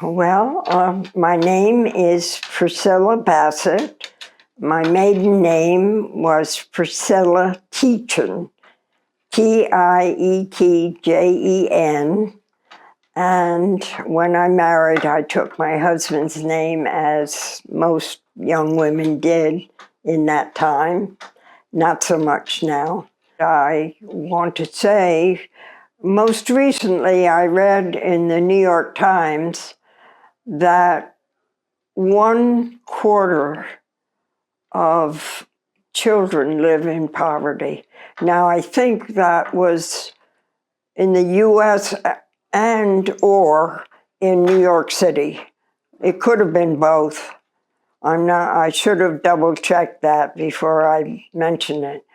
Well, my name is Priscilla Bassett. My maiden name was Priscilla Tietjen, Tietjen. And when I married, I took my husband's name, as most young women did in that time. Not so much now. I want to say, most recently I read in the New York Times that 1/4 of children live in poverty. Now, I think that was in the US and or in New York City. It could have been both. I should have double-checked that before I mention it,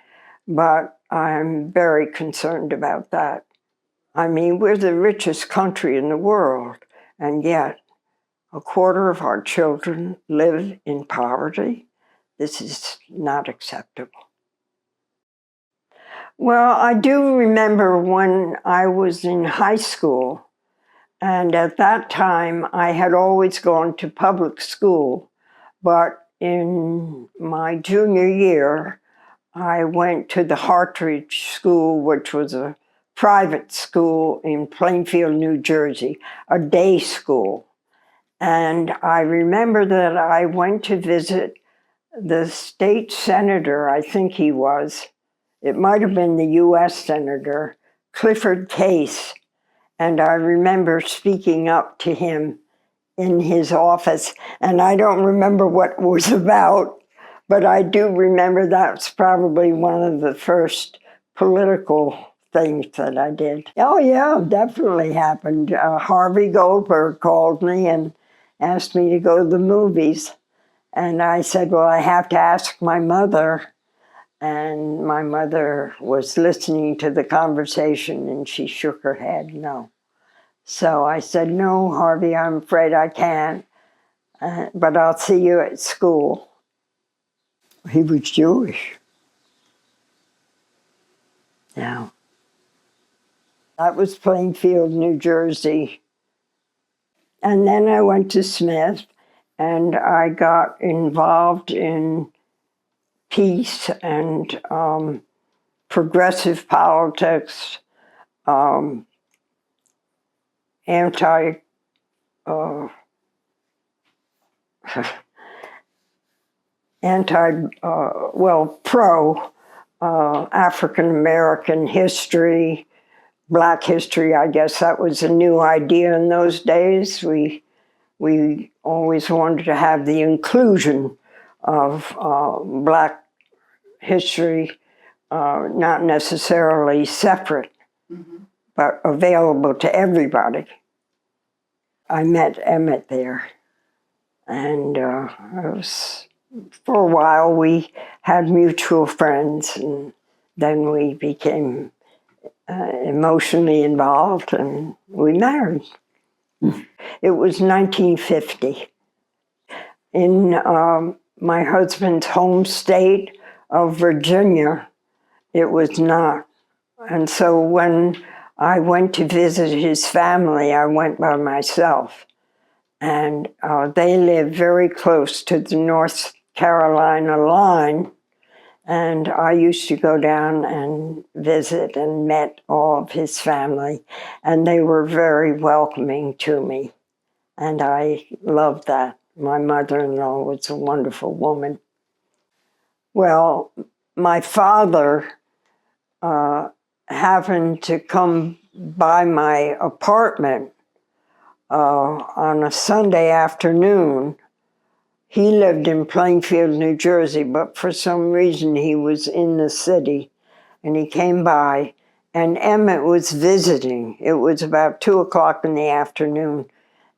but I'm very concerned about that. I mean, we're the richest country in the world, and yet 1/4 of our children live in poverty. This is not acceptable. Well, I do remember when I was in high school, and at that time I had always gone to public school, but in my junior year, I went to the Hartridge School, which was a private school in Plainfield, New Jersey, a day school. And I remember that I went to visit the state senator, I think he was. It might have been the US Senator, Clifford Case. And I remember speaking up to him in his office. And I don't remember what it was about, but I do remember that's probably one of the first political things that I did. Oh yeah, definitely happened. Harvey Goldberg called me and asked me to go to the movies. And I said, well, I have to ask my mother. And my mother was listening to the conversation and she shook her head, no. So I said, no, Harvey, I'm afraid I can't, but I'll see you at school. He was Jewish. Yeah. That was Plainfield, New Jersey. And then I went to Smith and I got involved in peace and progressive politics, pro African American history, Black history. I guess that was a new idea in those days. We always wanted to have the inclusion of Black history, not necessarily separate, but available to everybody. I met Emmett there, and for a while we had mutual friends, and then we became emotionally involved, and we married. It was 1950. In my husband's home state of Virginia, it was not. And so when I went to visit his family, I went by myself. And they lived very close to the North Carolina line. And I used to go down and visit and met all of his family. And they were very welcoming to me. And I loved that. My mother-in-law was a wonderful woman. Well, my father happened to come by my apartment on a Sunday afternoon. He lived in Plainfield, New Jersey, but for some reason he was in the city, and he came by, and Emmett was visiting. It was about 2 o'clock in the afternoon,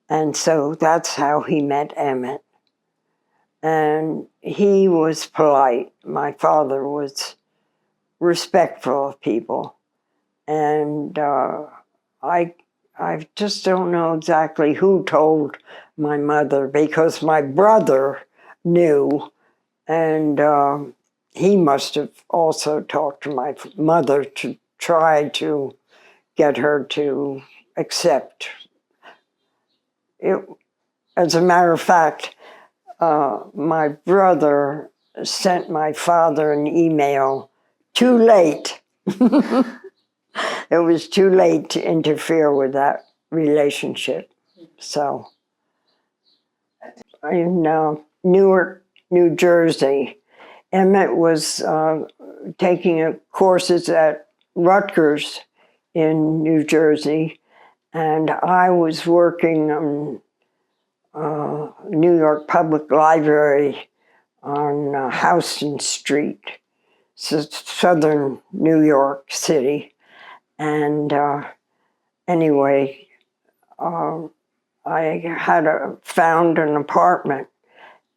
and so that's how he met Emmett. And he was polite. My father was respectful of people. And I just don't know exactly who told my mother, because my brother knew, and he must have also talked to my mother to try to get her to accept as a matter of fact, my brother sent my father an email too late. It was too late to interfere with that relationship. So, in Newark, New Jersey, Emmett was taking courses at Rutgers in New Jersey, and I was working on New York Public Library on Houston Street, southern New York City. And anyway, I had found an apartment,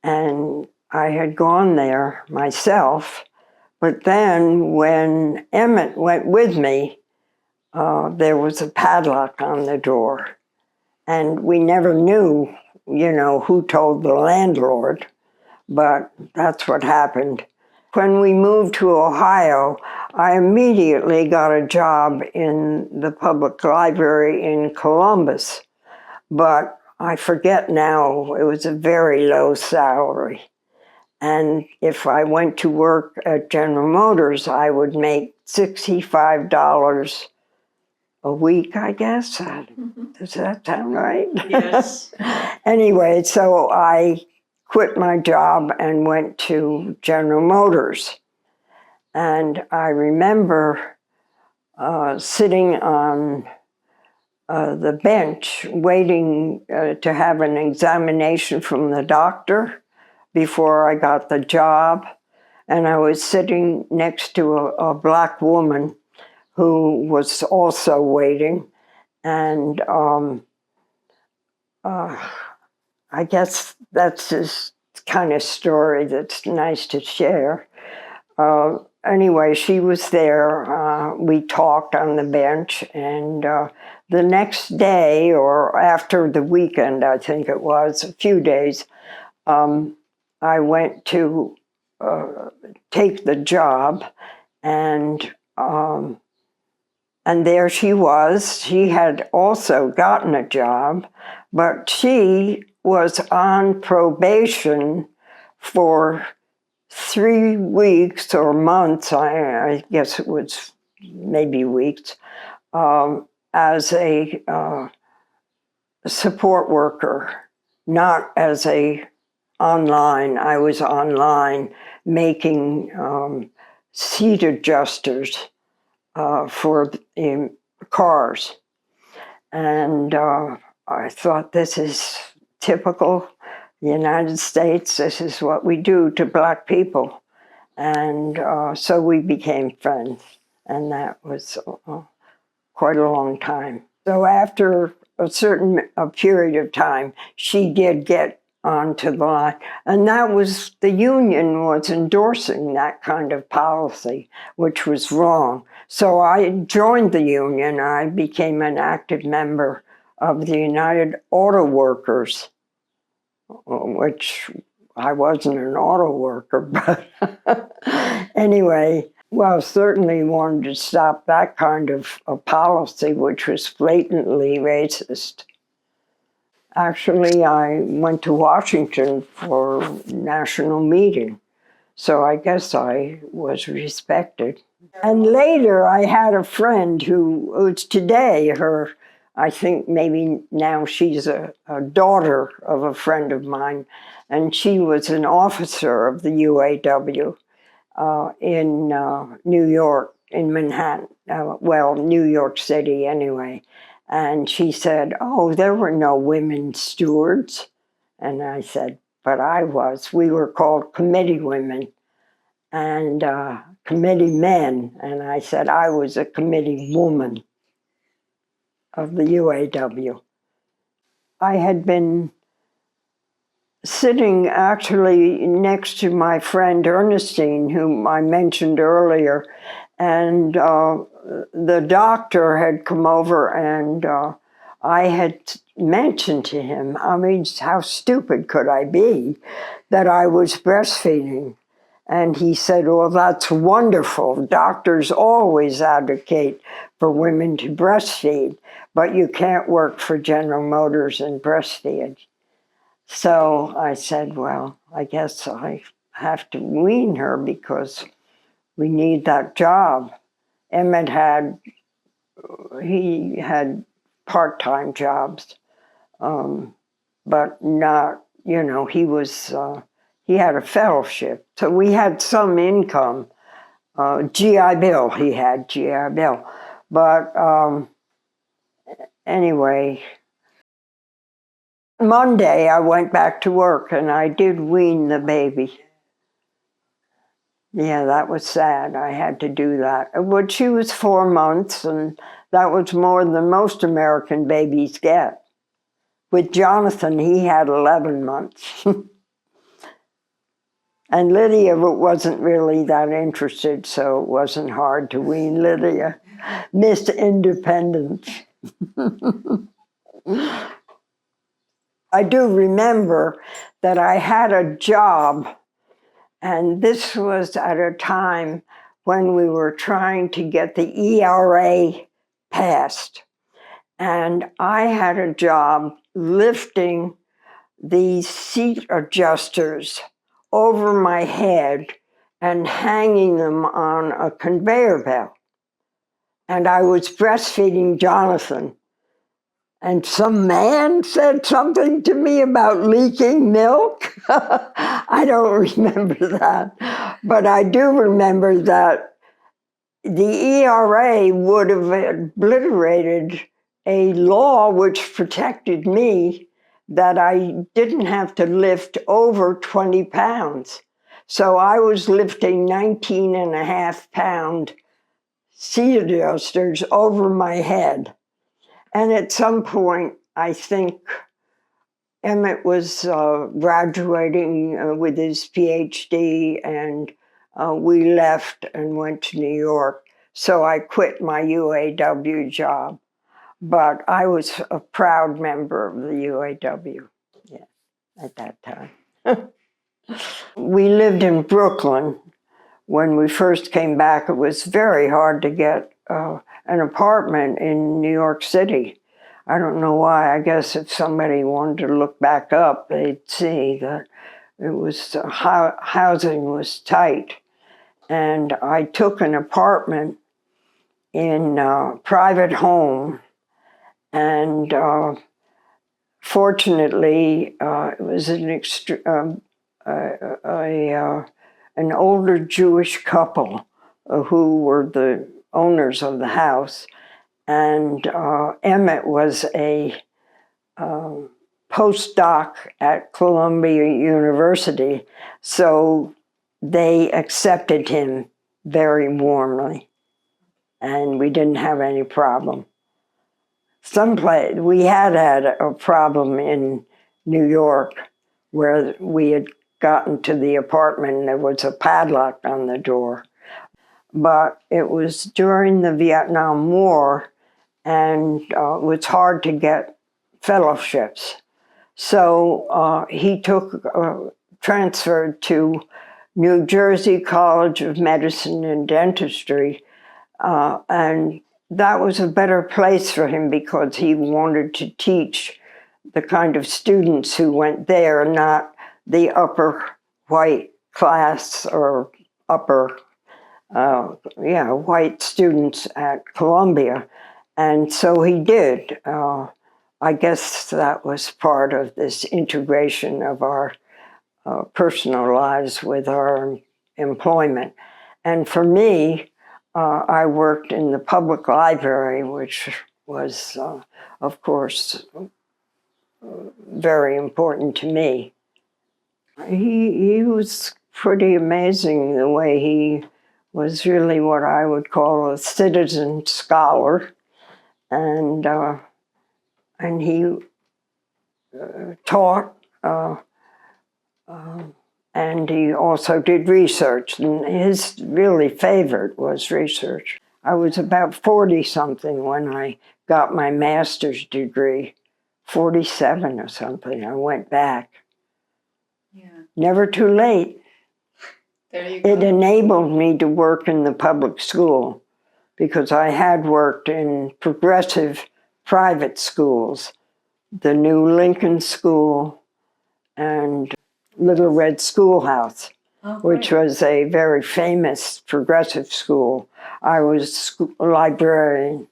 and I had gone there myself. But then when Emmett went with me, there was a padlock on the door. And we never knew, who told the landlord, but that's what happened. When we moved to Ohio, I immediately got a job in the public library in Columbus, but I forget now, it was a very low salary. And if I went to work at General Motors, I would make $65 a week, I guess. Does that sound right? Yes. Anyway, so I quit my job and went to General Motors. And I remember sitting on the bench waiting to have an examination from the doctor before I got the job. And I was sitting next to a black woman who was also waiting. And I guess that's this kind of story that's nice to share. Anyway, she was there. We talked on the bench, and the next day, or after the weekend, I think it was, a few days, I went to take the job, and there she was. She had also gotten a job, but she was on probation for 3 weeks or months, I guess it was maybe weeks, as a support worker, not as online. I was online making seat adjusters for cars. And I thought, this is typical United States. This is what we do to Black people. And so we became friends. And that was quite a long time. So after a period of time, she did get onto the line. And that was, the union was endorsing that kind of policy, which was wrong. So I joined the union. I became an active member of the United Auto Workers, which I wasn't an auto worker, but anyway, well, certainly wanted to stop that kind of a policy, which was blatantly racist. Actually, I went to Washington for a national meeting, so I guess I was respected. And later, I had a friend who's today, I think maybe now she's a daughter of a friend of mine, and she was an officer of the UAW in New York, in Manhattan, New York City anyway. And she said, oh, there were no women stewards. And I said, but I was. We were called committee women and committee men. And I said, I was a committee woman of the UAW. I had been sitting actually next to my friend Ernestine, whom I mentioned earlier, and the doctor had come over, and I had mentioned to him, I mean, how stupid could I be, that I was breastfeeding. And he said, well, that's wonderful. Doctors always advocate for women to breastfeed, but you can't work for General Motors and breastfeed. So I said, well, I guess I have to wean her because we need that job. Emmett he had part-time jobs, but not, he had a fellowship. So we had some income. GI Bill, he had GI Bill. But anyway, Monday I went back to work and I did wean the baby. Yeah, that was sad. I had to do that. But she was 4 months, and that was more than most American babies get. With Jonathan, he had 11 months. And Lydia wasn't really that interested, so it wasn't hard to wean Lydia. Miss Independence. I do remember that I had a job, and this was at a time when we were trying to get the ERA passed. And I had a job lifting these seat adjusters over my head and hanging them on a conveyor belt. And I was breastfeeding Jonathan. And some man said something to me about leaking milk. I don't remember that. But I do remember that the ERA would have obliterated a law which protected me, that I didn't have to lift over 20 pounds. So I was lifting 19.5-pound seat adjusters over my head. And at some point, I think Emmett was graduating with his PhD, and we left and went to New York. So I quit my UAW job. But I was a proud member of the UAW, yeah, at that time. We lived in Brooklyn. When we first came back, it was very hard to get an apartment in New York City. I don't know why. I guess if somebody wanted to look back up, they'd see that it was housing was tight. And I took an apartment in a private home, and fortunately, it was an older Jewish couple who were the owners of the house. And Emmett was a postdoc at Columbia University, so they accepted him very warmly, and we didn't have any problem. We had a problem in New York where we had gotten to the apartment and there was a padlock on the door. But it was during the Vietnam War, and it was hard to get fellowships. So he transferred to New Jersey College of Medicine and Dentistry, and that was a better place for him because he wanted to teach the kind of students who went there, not the upper white class or upper white students at Columbia. And so he did. I guess that was part of this integration of our personal lives with our employment. And for me, I worked in the public library, which was, of course, very important to me. He was pretty amazing the way he was really what I would call a citizen scholar. And he taught, and he also did research. And his really favorite was research. I was about 40-something when I got my master's degree, 47 or something. I went back. Yeah. Never too late. There you go. It enabled me to work in the public school because I had worked in progressive private schools, the New Lincoln School and Little Red Schoolhouse, which was a very famous progressive school. I was a librarian,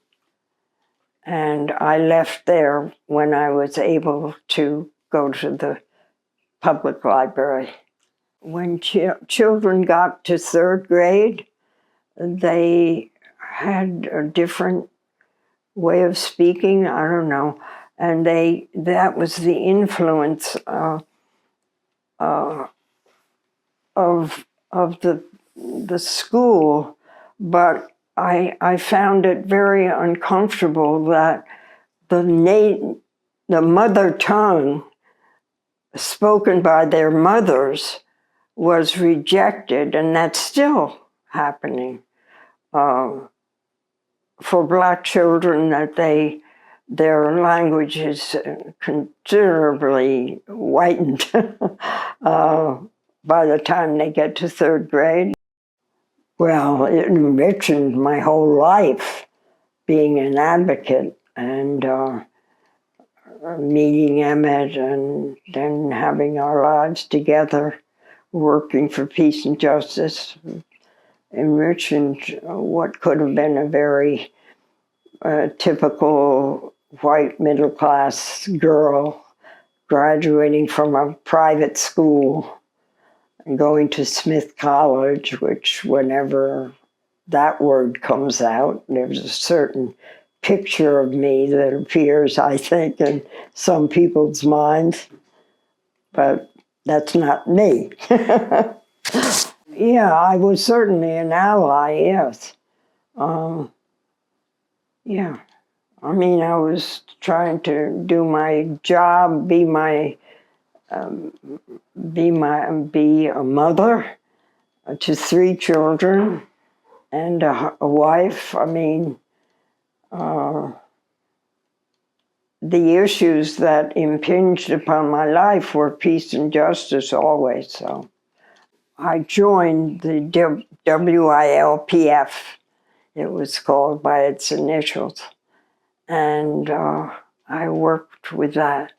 and I left there when I was able to go to the public library. When children got to third grade, they had a different way of speaking, I don't know, and that was the influence of the school, but I found it very uncomfortable that the mother tongue spoken by their mothers was rejected, and that's still happening for Black children, that their language is considerably whitened by the time they get to third grade. Well, it enriched my whole life, being an advocate and meeting Emmett and then having our lives together, working for peace and justice, enriched what could have been a very typical white middle-class girl graduating from a private school and going to Smith College, which whenever that word comes out, there's a certain picture of me that appears, I think, in some people's minds, but that's not me. Yeah, I was certainly an ally, yes. Yeah, I mean, I was trying to do my job, be a mother to 3 children and a wife. I mean, the issues that impinged upon my life were peace and justice always. So I joined the WILPF. It was called by its initials, and I worked with that.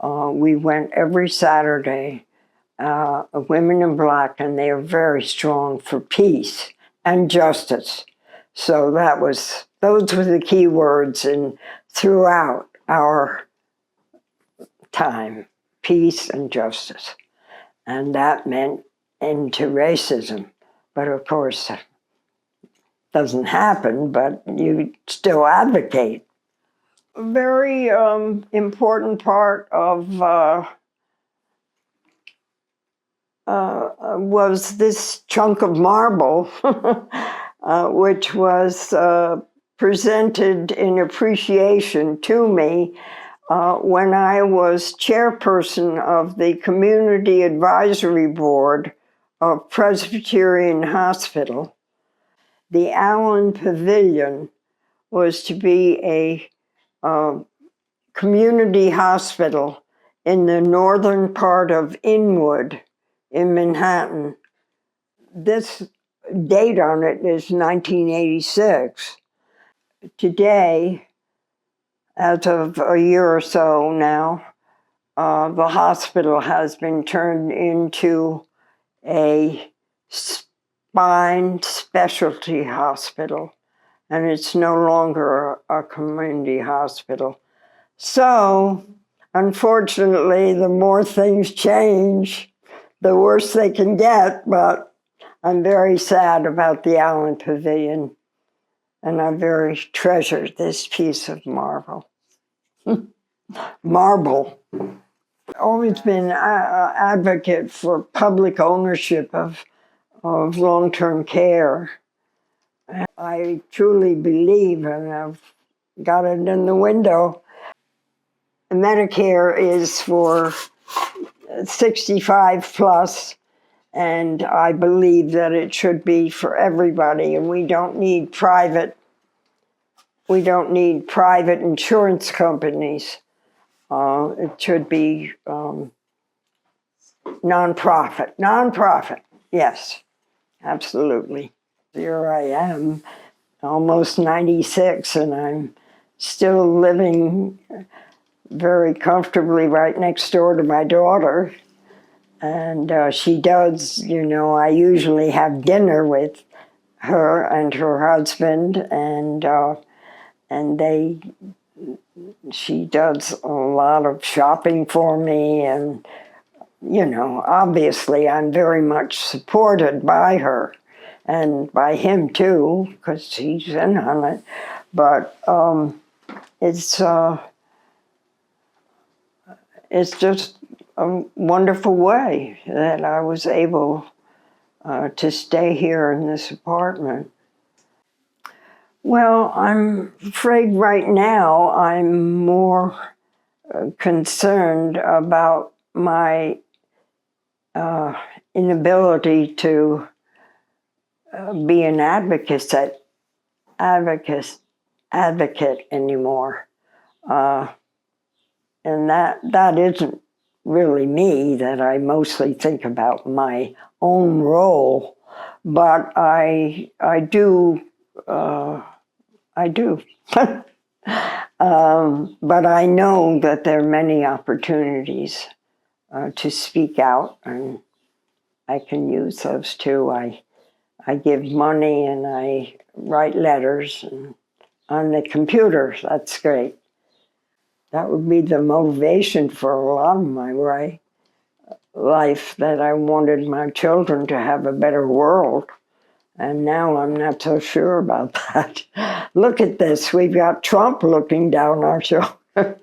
We went every Saturday, Women in Black, and they are very strong for peace and justice. So those were the key words throughout our time, peace and justice. And that meant end to racism. But of course, it doesn't happen, but you still advocate. A very important part of was this chunk of marble, which was presented in appreciation to me when I was chairperson of the Community Advisory Board of Presbyterian Hospital. The Allen Pavilion was to be a community hospital in the northern part of Inwood in Manhattan. This date on it is 1986. Today, as of a year or so now, the hospital has been turned into a spine specialty hospital, and it's no longer a community hospital. So, unfortunately, the more things change, the worse they can get, but I'm very sad about the Allen Pavilion, and I very treasure this piece of marble. Marble. Always been an advocate for public ownership of long-term care. I truly believe, and I've got it in the window, Medicare is for 65 plus, and I believe that it should be for everybody, and we don't need private insurance companies. It should be nonprofit. Yes, absolutely. Here I am, almost 96, and I'm still living very comfortably right next door to my daughter. And she does, I usually have dinner with her and her husband, and she does a lot of shopping for me, and obviously I'm very much supported by her and by him too, because he's in on it. But it's just a wonderful way that I was able to stay here in this apartment. Well, I'm afraid right now I'm more concerned about my inability to be an advocate anymore. And that isn't really me, that I mostly think about my own role, but I do. I do. But I know that there are many opportunities to speak out, and I can use those too. I give money and I write letters and on the computer. That's great. That would be the motivation for a lot of my life, that I wanted my children to have a better world. And now I'm not so sure about that. Look at this. We've got Trump looking down our shoulder.